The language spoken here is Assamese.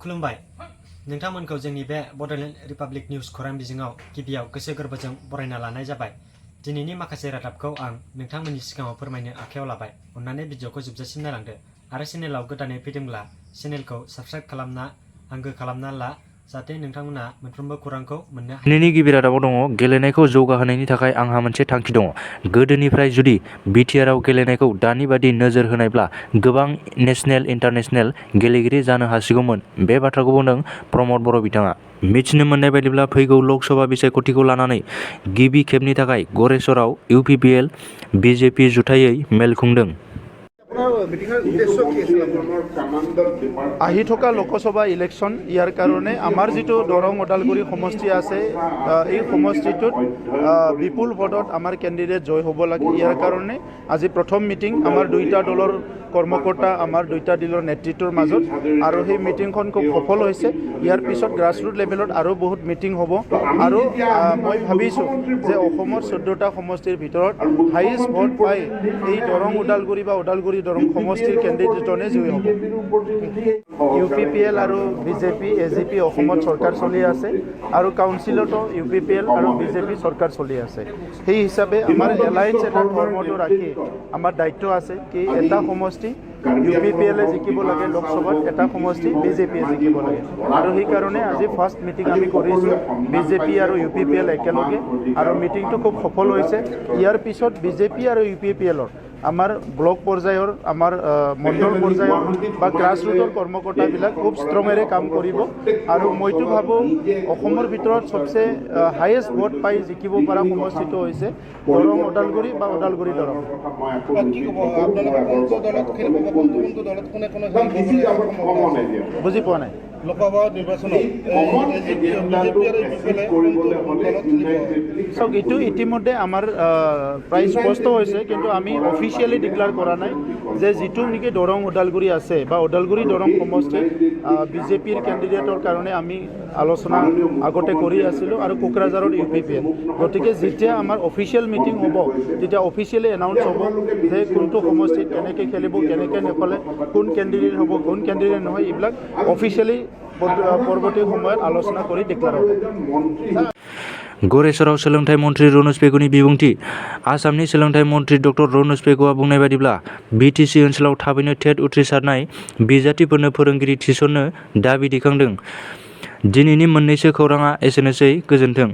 खुलुमबाय नोंथांमोनखौ जोंनि बे बड'लेण्ड रिपाब्लिक निउस खौरां बिजोङाव गिबियाव गोसो गोरबोजों बरायना लानाय जाबाय। दिनैनि माखासे रादाबखौ आं नोंथांमोननि सिगाङाव फोरमायनो आखायाव लाबाय। अन्नानै भिडिअखौ जोबजासिम नायलांदो आरो चेनेलाव गोदानै फैदोंब्ला चेनेलखौ साबस्क्राइब खालामना आंगो खालामना ला जाहाथे नोंथांमोना मोनफ्रोमबो खौरांखौ मोननो हायो। दिनैनि गिबि रादाबाव दङ गेलेनायखौ जौगाहोनायनि थाखाय आंहा मोनसे थांखि दङ। गोदोनिफ्राय जुदि बिटिआरआव गेलेनायखौ दानि बादि नोजोर होनायब्ला गोबां नेशनेल इन्टारनेशनेल गेलेगिरि जानो हासिगौमोन। बे बाथ्राखौ बुंदों प्रमद बर' बिथाङा। मिथिनो मोननाय बायदिब्ला फैगौ लकसभा बिसायख'थिखौ लानानै गिबि खेबनि थाखाय गरेस्वराव इउपिपिएल बिजेपि जुथायै मेल खुंदों। আহি থকা লোকসভা ইলেকশ্যন ইয়াৰ কাৰণে আমাৰ যিটো দৰং ওদালগুৰি সমষ্টি আছে এই সমষ্টিটোত বিপুল ভোটত আমাৰ কেণ্ডিডেট জয় হ'ব লাগে। ইয়াৰ কাৰণে আজি প্ৰথম মিটিং আমাৰ দুইটা দলৰ কৰ্মকৰ্তা আমাৰ দুইটা দলৰ নেতৃত্বৰ মাজত আৰু সেই মিটিংখন খুব সফল হৈছে। ইয়াৰ পিছত গ্ৰাছৰুট লেভেলত আৰু বহুত মিটিং হ'ব আৰু মই ভাবিছোঁ যে অসমৰ 14টা সমষ্টিৰ ভিতৰত হাইয়েষ্ট ভোট পাই এই দৰং ওদালগুৰি বা ওদালগুৰি দৰং সমষ্টিৰ কেণ্ডিডেটনে জয়ী হ'ব। ইউপিপিএল আৰু বিজেপি এজিপি অসমত চৰকাৰ চলি আছে আৰু কাউন্সিলতো ইউপিপিএল আৰু বিজেপি চৰকাৰ চলি আছে। সেই হিচাপে আমাৰ এলায়েন্স এটা ধৰ্মটো ৰাখি আমাৰ দায়িত্ব আছে কি এটা সমষ্টি ইউপিপিএলে জিকিব লাগে লোকসভাত, এটা সমষ্টি বিজেপিয়ে জিকিব লাগে আৰু সেইকাৰণে আজি ফাৰ্ষ্ট মিটিং আমি কৰিছোঁ বিজেপি আৰু ইউপিপিএল একেলগে আৰু মিটিংটো খুব সফল হৈছে। ইয়াৰ পিছত বিজেপি আৰু ইউপিপিএলৰ আমাৰ ব্লক পৰ্যায়ৰ আমাৰ মণ্ডল পৰ্যায়ৰ বা গ্ৰাছৰুটৰ কৰ্মকৰ্তাবিলাক খুব ষ্ট্ৰঙেৰে কাম কৰিব আৰু মইতো ভাবোঁ অসমৰ ভিতৰত চবচে হাইয়েষ্ট ভোট পাই জিকিব পৰা সমষ্টিটো হৈছে দৰং ওদালগুৰি বা ওদালগুৰি দৰং। বুজি পোৱা নাই। লোকসভা নিৰ্বাচনত চাওক এইটো ইতিমধ্যে আমাৰ প্ৰায় স্পষ্ট হৈছে, কিন্তু আমি অফিচিয়েলি ডিক্লেয়াৰ কৰা নাই যে যিটো নেকি দৰং ওদালগুৰি আছে বা ওদালগুৰি দৰং সমষ্টি বিজেপিৰ কেণ্ডিডেটৰ কাৰণে আমি আলোচনা আগতে কৰি আছিলোঁ আৰু কোকৰাঝাৰৰ ইউপিপিএল। গতিকে যেতিয়া আমাৰ অফিচিয়েল মিটিং হ'ব তেতিয়া অফিচিয়েলি এনাউন্স হ'ব যে কোনটো সমষ্টিত কেনেকৈ খেলিব, কেনেকৈ নেখেলে, কোন কেণ্ডিডেট হ'ব, কোন কেণ্ডিডেট নহয়, এইবিলাক অফিচিয়েলি পৰৱৰ্তী সময়ত আলোচনা কৰি ডিক্লেয়াৰ হ'ব। गरेस्वराव सोलोंथाइ मन्त्रि रनज पेगुनि बिबुंथि। आसामनि सोलोंथाइ मन्त्रि डक्टर रनज पेगुआ बुंनाय बायदिब्ला बिटिसि ओनसोलाव थाबैनो टेट उथ्रिसारनाय बिजाथिफोरनो फोरोंगिरि थिसननो दाबि दैखांदों। दिनैनि मोननैसो खौराङा एसेनोसै, गोजोन्थों।